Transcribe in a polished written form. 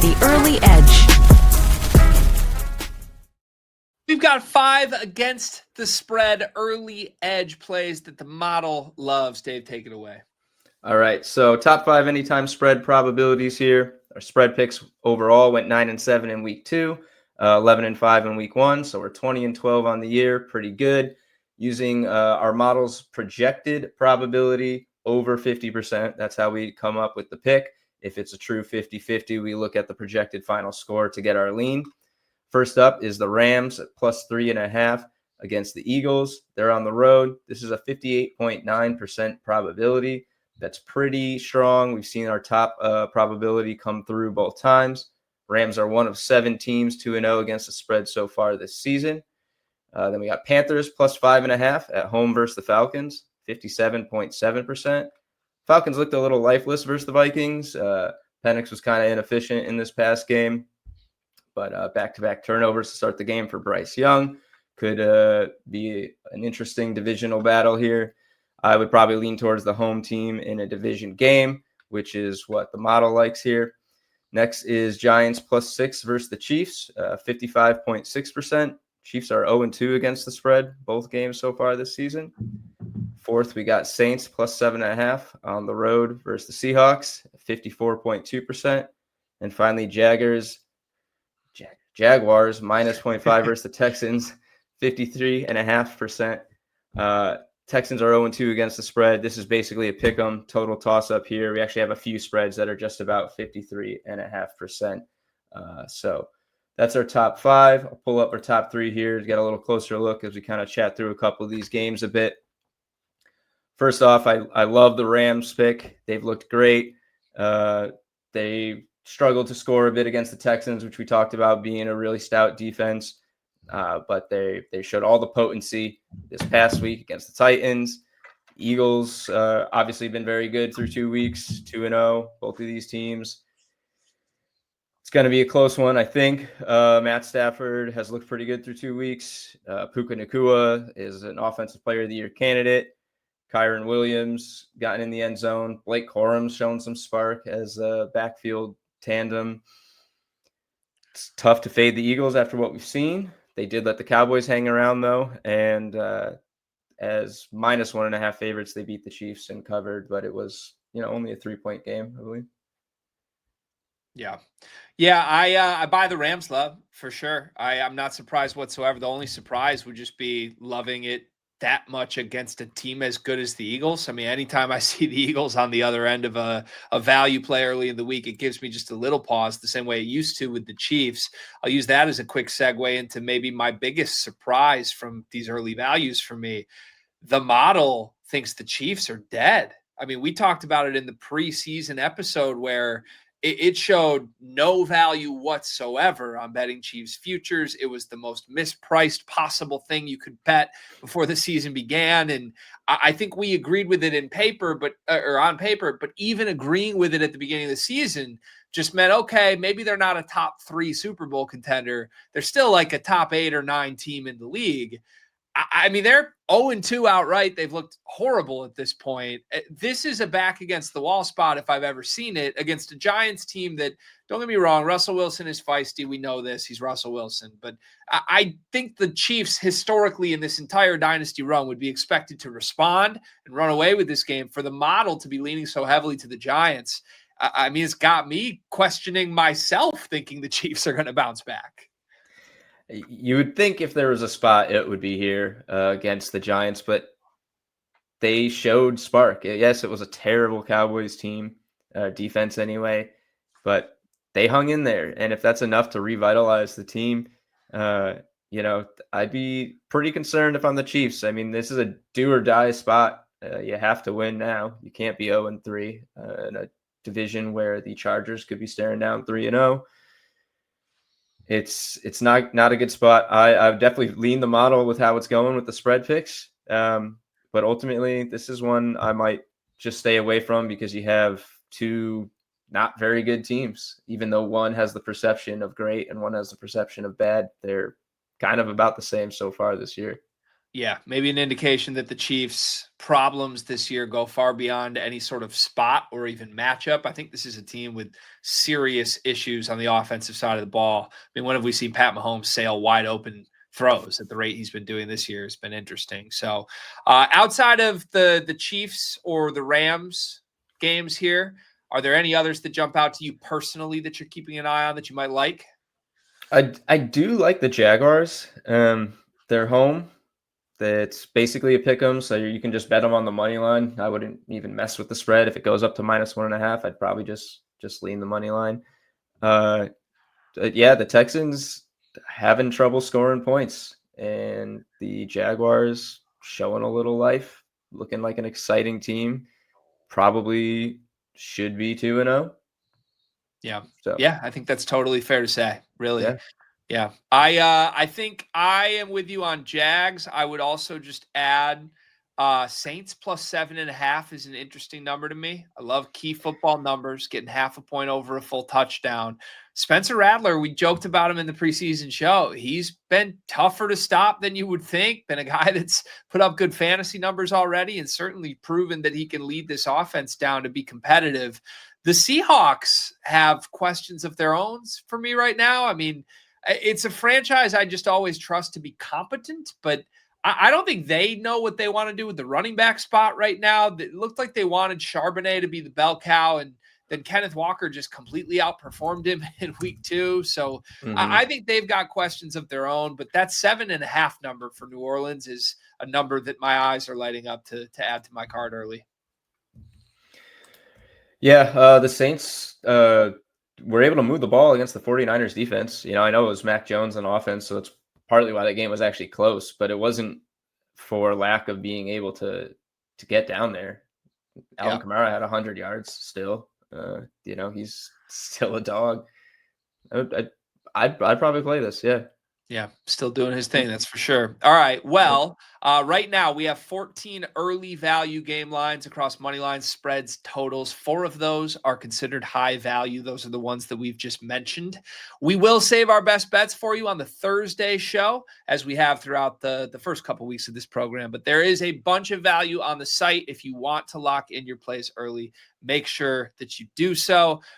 The Early Edge. We've got 5 against the spread early edge plays that the model loves. Dave, take it away. All right, so top 5 anytime spread probabilities here. Our spread picks overall went 9-7 in week 2, 11-5 in week 1. So we're 20-12 on the year, pretty good. Using our model's projected probability over 50%. That's how we come up with the pick. If it's a true 50-50, we look at the projected final score to get our lean. First up is the Rams at plus 3.5 against the Eagles. They're on the road. This is a 58.9% probability. That's pretty strong. We've seen our top probability come through both times. Rams are one of 7 teams 2-0 against the spread so far this season. Then we got Panthers plus 5.5 at home versus the Falcons, 57.7%. Falcons looked a little lifeless versus the Vikings. Penix was kind of inefficient in this past game, but back-to-back turnovers to start the game for Bryce Young could be an interesting divisional battle here. I would probably lean towards the home team in a division game, which is what the model likes here. Next is Giants plus 6 versus the Chiefs, 55.6%. Chiefs are 0-2 against the spread, both games so far this season. Fourth, we got Saints plus 7.5 on the road versus the Seahawks, 54.2%. And finally, Jaguars minus 0.5 versus the Texans, 53.5%. Texans are 0-2 against the spread. This is basically a pick 'em total toss-up here. We actually have a few spreads that are just about 53.5%. So that's our top 5. I'll pull up our top 3 here to get a little closer look as we kind of chat through a couple of these games a bit. First off, I love the Rams pick. They've looked great. They struggled to score a bit against the Texans, which we talked about being a really stout defense. But they showed all the potency this past week against the Titans. Eagles obviously been very good through 2 weeks, 2-0, both of these teams. It's going to be a close one, I think. Matt Stafford has looked pretty good through 2 weeks. Puka Nacua is an Offensive Player of the Year candidate. Kyron Williams gotten in the end zone. Blake Corum's shown some spark as a backfield tandem. It's tough to fade the Eagles after what we've seen. They did let the Cowboys hang around, though, and as minus 1.5 favorites, they beat the Chiefs and covered, but it was, only a 3-point game, I believe. Yeah, I buy the Rams love for sure. I'm not surprised whatsoever. The only surprise would just be loving it that much against a team as good as the Eagles. I mean, anytime I see the Eagles on the other end of a value play early in the week, it gives me just a little pause, the same way it used to with the Chiefs. I'll use that as a quick segue into maybe my biggest surprise from these early values for me. The model thinks the Chiefs are dead. I mean, we talked about it in the preseason episode where it showed no value whatsoever on betting Chiefs futures. It was the most mispriced possible thing you could bet before the season began. And I think we agreed with it on paper, but even agreeing with it at the beginning of the season just meant, okay, maybe they're not a top 3 Super Bowl contender. They're still like a top 8 or 9 team in the league. I mean, they're 0-2 outright. They've looked horrible at this point. This is a back against the wall spot if I've ever seen it, against a Giants team that, don't get me wrong, Russell Wilson is feisty. We know this. He's Russell Wilson. But I think the Chiefs historically in this entire dynasty run would be expected to respond and run away with this game. For the model to be leaning so heavily to the Giants, I mean, it's got me questioning myself, thinking the Chiefs are going to bounce back. You would think if there was a spot, it would be here against the Giants, but they showed spark. Yes, it was a terrible Cowboys team, defense anyway, but they hung in there. And if that's enough to revitalize the team, I'd be pretty concerned if I'm the Chiefs. I mean, this is a do or die spot. You have to win now. You can't be 0-3 in a division where the Chargers could be staring down 3-0. It's not a good spot. I've definitely leaned the model with how it's going with the spread picks. But ultimately, this is one I might just stay away from because you have 2 not very good teams. Even though one has the perception of great and one has the perception of bad, they're kind of about the same so far this year. Yeah, maybe an indication that the Chiefs' problems this year go far beyond any sort of spot or even matchup. I think this is a team with serious issues on the offensive side of the ball. I mean, when have we seen Pat Mahomes sail wide open throws at the rate he's been doing this year? Has been interesting. So, outside of the Chiefs or the Rams games here, are there any others that jump out to you personally that you're keeping an eye on that you might like? I do like the Jaguars. They're home. It's basically a pick 'em, so you can just bet them on the money line. I wouldn't even mess with the spread. If it goes up to -1.5, I'd probably just lean the money line. Uh, yeah, the Texans having trouble scoring points, and the Jaguars showing a little life, looking like an exciting team. Probably should be 2-0. Yeah. So Yeah, I think that's totally fair to say. Really. yeah, Yeah. I think I am with you on Jags. I would also just add Saints plus 7.5 is an interesting number to me. I love key football numbers, getting half a point over a full touchdown. Spencer Rattler, we joked about him in the preseason show. He's been tougher to stop than you would think. Been a guy that's put up good fantasy numbers already and certainly proven that he can lead this offense down to be competitive. The Seahawks have questions of their own for me right now. I mean, it's a franchise I just always trust to be competent, but I don't think they know what they want to do with the running back spot right now. It looked like they wanted Charbonnet to be the bell cow, and then Kenneth Walker just completely outperformed him in week 2. So I hmm think they've got questions of their own, but that 7.5 number for New Orleans is a number that my eyes are lighting up to add to my card early. yeah. The Saints were able to move the ball against the 49ers defense. I know it was Mac Jones on offense, so that's partly why that game was actually close, but it wasn't for lack of being able to get down there. Alvin Yeah. Kamara had 100 yards still. He's still a dog. I'd probably play this. Yeah. Yeah, still doing his thing, that's for sure. All right. Well, right now we have 14 early value game lines across money lines, spreads, totals. 4 of those are considered high value. Those are the ones that we've just mentioned. We will save our best bets for you on the Thursday show, as we have throughout the first couple weeks of this program. But there is a bunch of value on the site. If you want to lock in your plays early, make sure that you do so.